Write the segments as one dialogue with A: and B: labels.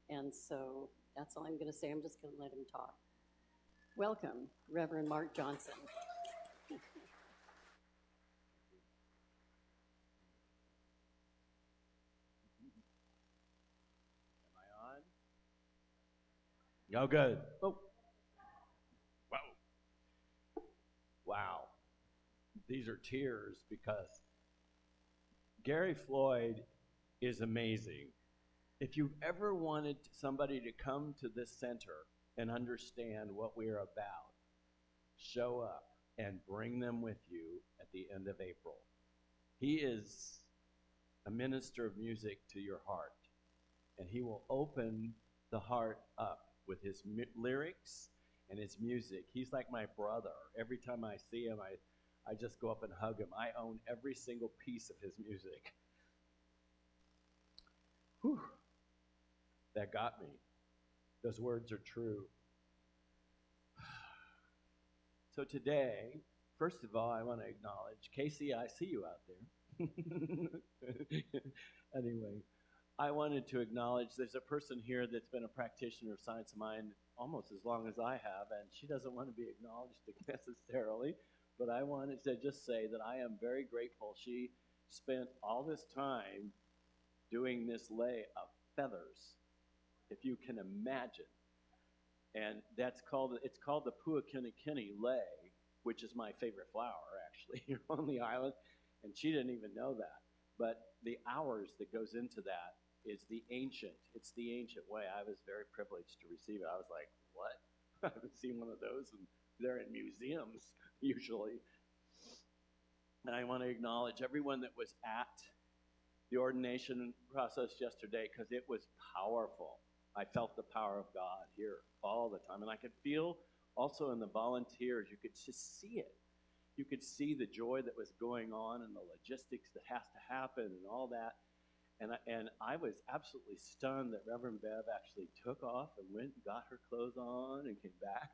A: And so that's all I'm going to say. I'm just going to let him talk. Welcome, Reverend Mark Johnson.
B: Am I on? No, good. Oh, wow. Wow. These are tears because Gary Floyd is amazing. If you've ever wanted somebody to come to this center and understand what we're about, show up and bring them with you at the end of April. He is a minister of music to your heart, and he will open the heart up with his lyrics and his music. He's like my brother. Every time I see him, I just go up and hug him. I own every single piece of his music. Whew. That got me. Those words are true. So today, first of all, I want to acknowledge, Casey, I see you out there. Anyway, I wanted to acknowledge there's a person here that's been a practitioner of Science of Mind almost as long as I have, and she doesn't want to be acknowledged necessarily, but I wanted to just say that I am very grateful. She spent all this time doing this lay of feathers, if you can imagine. And it's called the Puakinikini lei, which is my favorite flower, actually, here on the island. And she didn't even know that. But the hours that goes into that it's the ancient way. I was very privileged to receive it. I was like, what? I haven't seen one of those, and they're in museums, usually. And I want to acknowledge everyone that was at the ordination process yesterday, because it was powerful. I felt the power of God here all the time. And I could feel also in the volunteers, you could just see it. You could see the joy that was going on and the logistics that has to happen and all that. And I was absolutely stunned that Reverend Bev actually took off and went and got her clothes on and came back.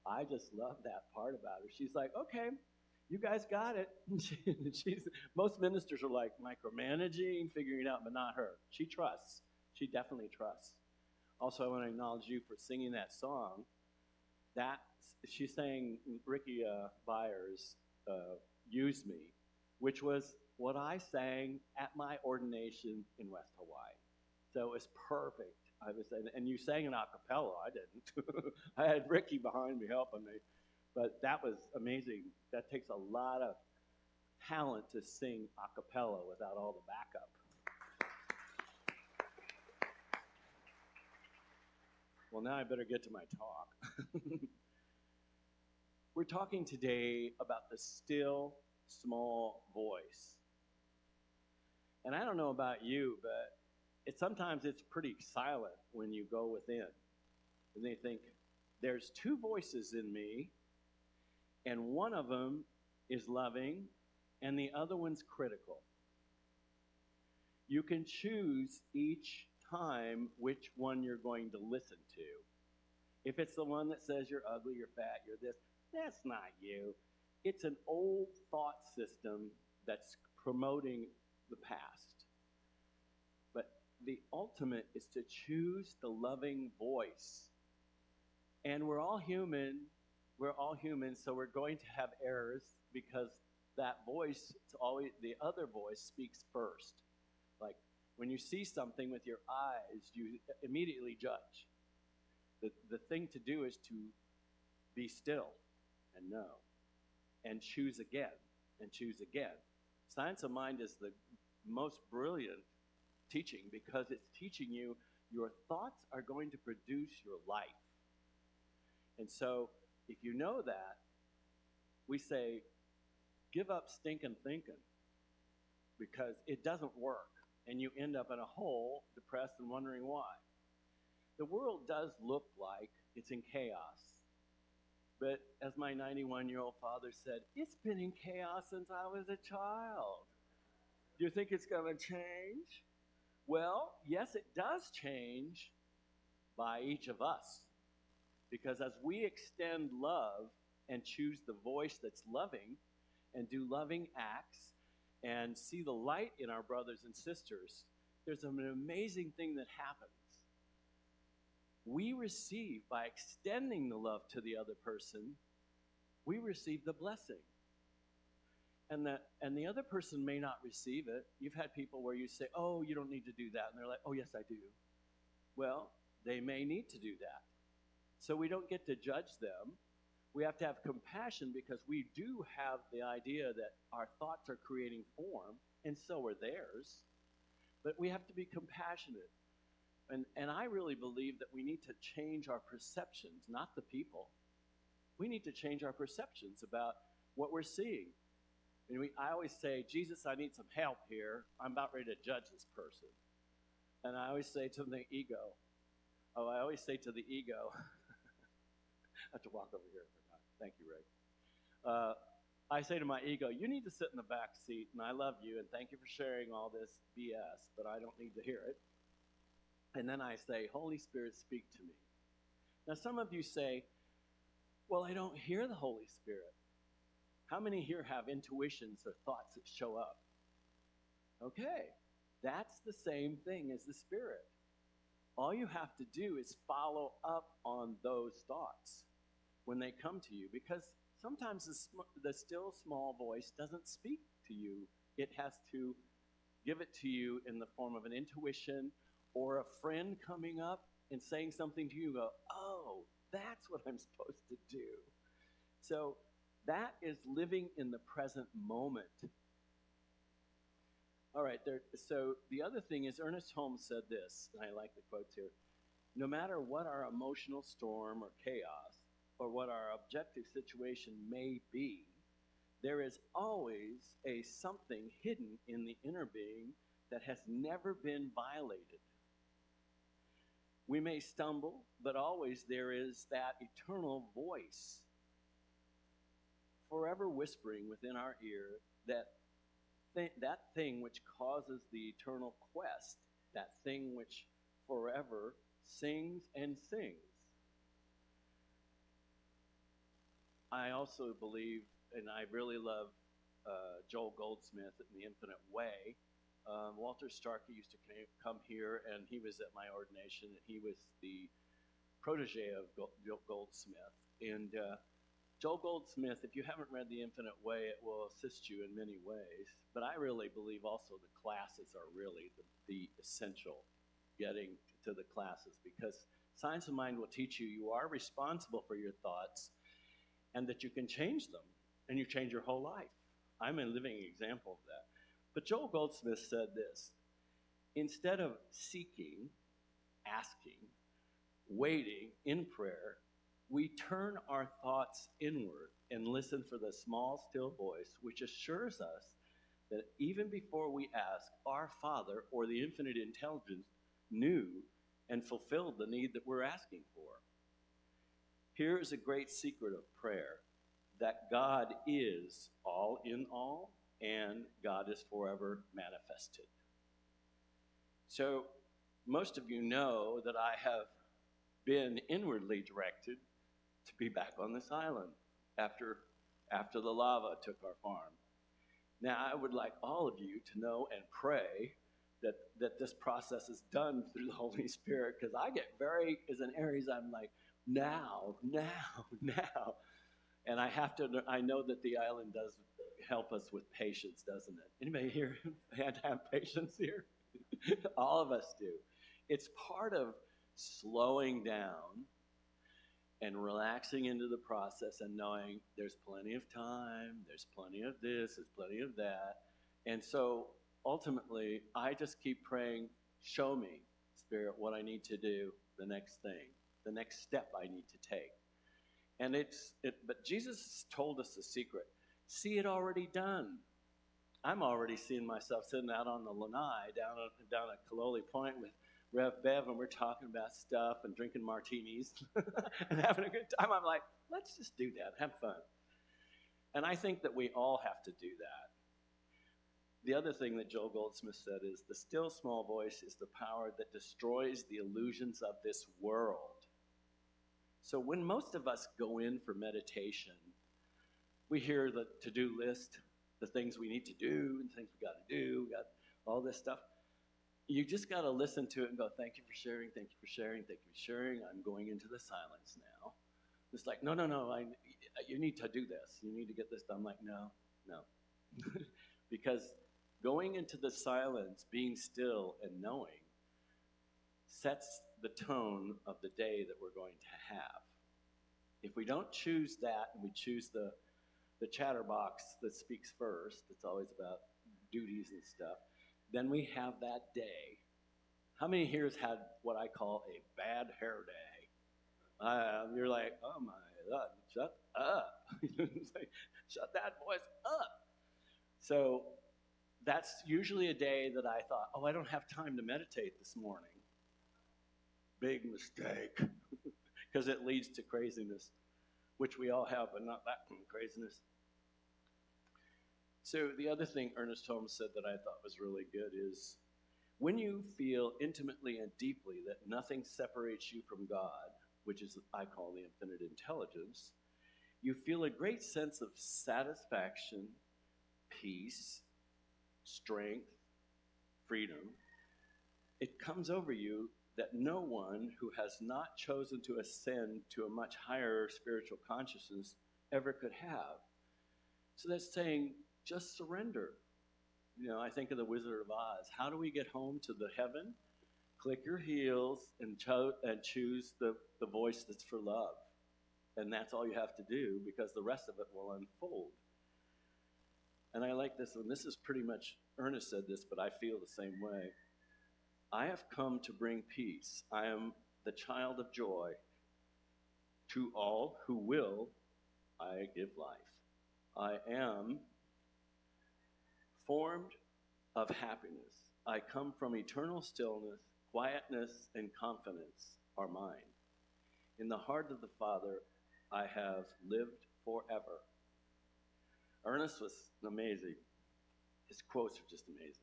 B: I just love that part about her. She's like, okay, you guys got it. Most ministers are like micromanaging, figuring it out, but not her. She trusts. She definitely trusts. Also, I want to acknowledge you for singing that song. She sang Ricky Byers' Use Me, which was what I sang at my ordination in West Hawaii. So it was perfect. And you sang an a cappella. I didn't. I had Ricky behind me helping me. But that was amazing. That takes a lot of talent to sing a cappella without all the backup. Well, now I better get to my talk. We're talking today about the still, small voice. And I don't know about you, but sometimes it's pretty silent when you go within. And they think, there's two voices in me, and one of them is loving, and the other one's critical. You can choose each time which one you're going to listen to. If it's the one that says you're ugly, you're fat, you're this, that's not you. It's an old thought system that's promoting the past. But the ultimate is to choose the loving voice. And we're all human, so we're going to have errors because that voice, the other voice speaks first. Like when you see something with your eyes, you immediately judge. The thing to do is to be still and know, and choose again, and choose again. Science of Mind is the most brilliant teaching because it's teaching you your thoughts are going to produce your life. And so if you know that, we say, give up stinking thinking, because it doesn't work, and you end up in a hole, depressed and wondering why. The world does look like it's in chaos. But as my 91-year-old father said, it's been in chaos since I was a child. Do you think it's going to change? Well, yes, it does change by each of us. Because as we extend love and choose the voice that's loving and do loving acts and see the light in our brothers and sisters, there's an amazing thing that happens. we receive, by extending the love to the other person, we receive the blessing. And the other person may not receive it. You've had people where you say, oh, you don't need to do that. And they're like, oh, yes, I do. Well, they may need to do that. So we don't get to judge them. We have to have compassion because we do have the idea that our thoughts are creating form, and so are theirs. But we have to be compassionate. And I really believe that we need to change our perceptions, not the people. We need to change our perceptions about what we're seeing. And I always say, Jesus, I need some help here. I'm about ready to judge this person. And I always say to the ego, I have to walk over here. Thank you, Ray. I say to my ego, you need to sit in the back seat, and I love you, and thank you for sharing all this BS, but I don't need to hear it. And then I say, Holy Spirit, speak to me. Now, some of you say, well, I don't hear the Holy Spirit. How many here have intuitions or thoughts that show up? Okay, that's the same thing as the Spirit. All you have to do is follow up on those thoughts when they come to you, because sometimes the still small voice doesn't speak to you. It has to give it to you in the form of an intuition or a friend coming up and saying something to you. Go, oh, that's what I'm supposed to do. So that is living in the present moment. All right, so the other thing is Ernest Holmes said this, and I like the quotes here. No matter what our emotional storm or chaos, or what our objective situation may be, there is always a something hidden in the inner being that has never been violated. We may stumble, but always there is that eternal voice forever whispering within our ear that thing which causes the eternal quest, that thing which forever sings and sings. I also believe, and I really love Joel Goldsmith in The Infinite Way. Walter Starkey used to come here, and he was at my ordination, and he was the protege of Goldsmith. And Joel Goldsmith, if you haven't read The Infinite Way, it will assist you in many ways. But I really believe also the classes are really the essential, getting to the classes, because Science of Mind will teach you are responsible for your thoughts and that you can change them, and you change your whole life. I'm a living example of that. But Joel Goldsmith said this: instead of seeking, asking, waiting in prayer, we turn our thoughts inward and listen for the small, still voice which assures us that even before we ask, our Father or the infinite intelligence knew and fulfilled the need that we're asking for. Here is a great secret of prayer, that God is all in all, and God is forever manifested. So most of you know that I have been inwardly directed to be back on this island after the lava took our farm. Now, I would like all of you to know and pray that this process is done through the Holy Spirit, because I get as an Aries, I'm like, now. And I know that the island does help us with patience, doesn't it? Anybody here had to have patience here? All of us do. It's part of slowing down and relaxing into the process and knowing there's plenty of time, there's plenty of this, there's plenty of that. And so ultimately, I just keep praying, show me, Spirit, what I need to do, the next thing, the next step I need to take. And but Jesus told us the secret. See it already done. I'm already seeing myself sitting out on the lanai down at Kaloli Point with Rev Bev, and we're talking about stuff and drinking martinis and having a good time. I'm like, let's just do that, have fun. And I think that we all have to do that. The other thing that Joel Goldsmith said is, the still small voice is the power that destroys the illusions of this world. So when most of us go in for meditation, we hear the to-do list, the things we need to do, and things we got to do, we got all this stuff. you just got to listen to it and go, thank you for sharing, thank you for sharing, thank you for sharing. I'm going into the silence now. It's like, no, no, no, you need to do this. You need to get this done. I'm like, no, no. Because going into the silence, being still and knowing, sets the tone of the day that we're going to have. If we don't choose that and we choose the chatterbox that speaks first, it's always about duties and stuff, then we have that day. How many here has had what I call a bad hair day? You're like, oh my God, shut up. It's like, shut that voice up. So that's usually a day that I thought, oh, I don't have time to meditate this morning. Big mistake. Because it leads to craziness, which we all have, but not that kind of craziness. So the other thing Ernest Holmes said that I thought was really good is, when you feel intimately and deeply that nothing separates you from God, which is I call the infinite intelligence, you feel a great sense of satisfaction, peace, strength, freedom. It comes over you that no one who has not chosen to ascend to a much higher spiritual consciousness ever could have. So that's saying, just surrender. You know, I think of the Wizard of Oz. How do we get home to the heaven? Click your heels and choose the voice that's for love. And that's all you have to do, because the rest of it will unfold. And I like this one. This is pretty much, Ernest said this, but I feel the same way. I have come to bring peace. I am the child of joy. To all who will, I give life. I am formed of happiness. I come from eternal stillness, quietness, and confidence are mine. In the heart of the Father, I have lived forever. Ernest was amazing. His quotes are just amazing.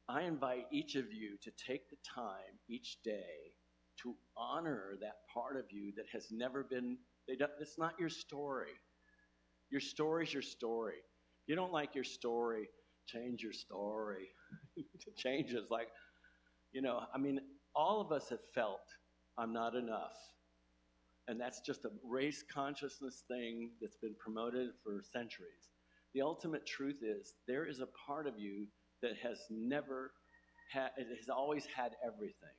B: I invite each of you to take the time each day to honor that part of you that has never been, it's not your story. Your story's your story. If you don't like your story, change your story. Change is like, I mean, all of us have felt I'm not enough. And that's just a race consciousness thing that's been promoted for centuries. The ultimate truth is there is a part of you that has never had, it has always had everything.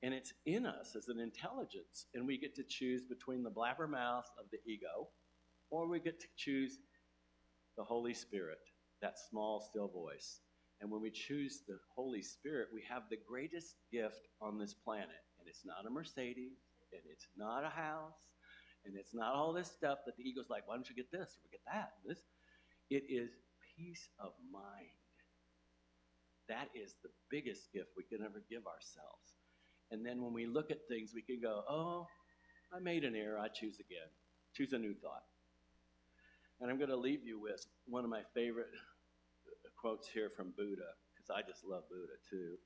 B: And it's in us as an intelligence. And we get to choose between the blabbermouth of the ego, or we get to choose the Holy Spirit, that small, still voice. And when we choose the Holy Spirit, we have the greatest gift on this planet. And it's not a Mercedes, and it's not a house, and it's not all this stuff that the ego's like, why don't you get this or get that? This. It is peace of mind. That is the biggest gift we can ever give ourselves. And then when we look at things, we can go, oh, I made an error, I choose again. Choose a new thought. And I'm going to leave you with one of my favorite quotes here from Buddha, because I just love Buddha too.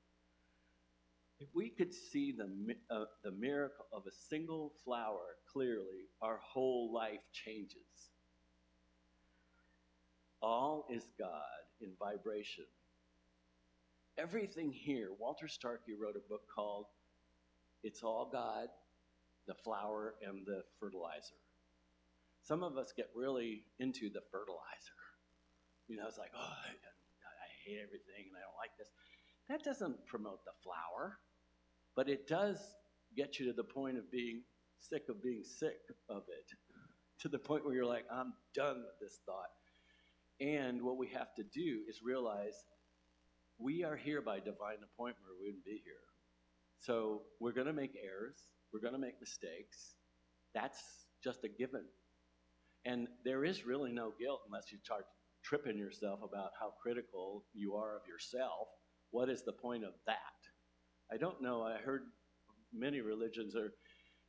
B: If we could see the miracle of a single flower clearly, our whole life changes. All is God in vibration. Everything here, Walter Starkey wrote a book called It's All God, the Flower and the Fertilizer. Some of us get really into the fertilizer. It's like, oh, I hate everything and I don't like this. That doesn't promote the flower, but it does get you to the point of being sick of it, to the point where you're like, I'm done with this thought. And what we have to do is realize we are here by divine appointment, or we wouldn't be here. So we're going to make errors. We're going to make mistakes. That's just a given. And there is really no guilt unless you start tripping yourself about how critical you are of yourself. What is the point of that? I don't know. I heard many religions are,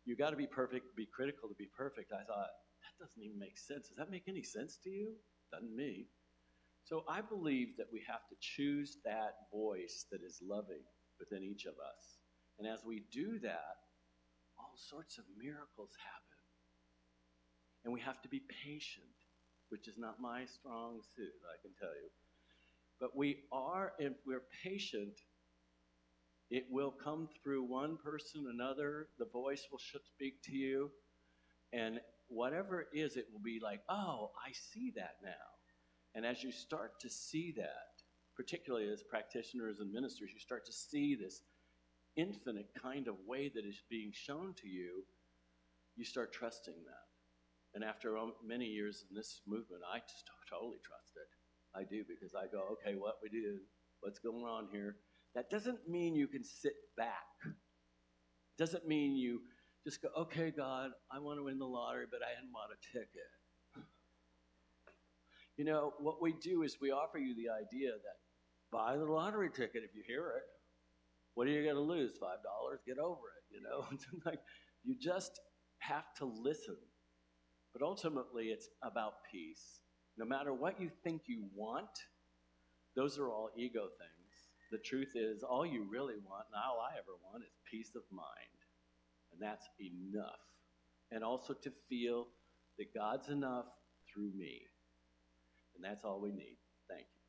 B: you got to be perfect, be critical to be perfect. I thought, that doesn't even make sense. Does that make any sense to you? Doesn't me. So I believe that we have to choose that voice that is loving within each of us. And as we do that, all sorts of miracles happen. And we have to be patient, which is not my strong suit, I can tell you. But we are, if we're patient, It will come through one person, another. The voice will speak to you. And whatever it is, it will be like, oh, I see that now. And as you start to see that, particularly as practitioners and ministers, you start to see this infinite kind of way that is being shown to you, you start trusting that. And after many years in this movement, I just totally trust it. I do, because I go, okay, what we do, what's going on here? That doesn't mean you can sit back. It doesn't mean you just go, okay, God, I want to win the lottery, but I hadn't bought a ticket. You know, what we do is we offer you the idea that buy the lottery ticket if you hear it. What are you going to lose? $5? Get over it, you know? It's like, you just have to listen. But ultimately, it's about peace. No matter what you think you want, those are all ego things. The truth is, all you really want, and all I ever want, is peace of mind. And that's enough. And also to feel that God's enough through me. And that's all we need. Thank you.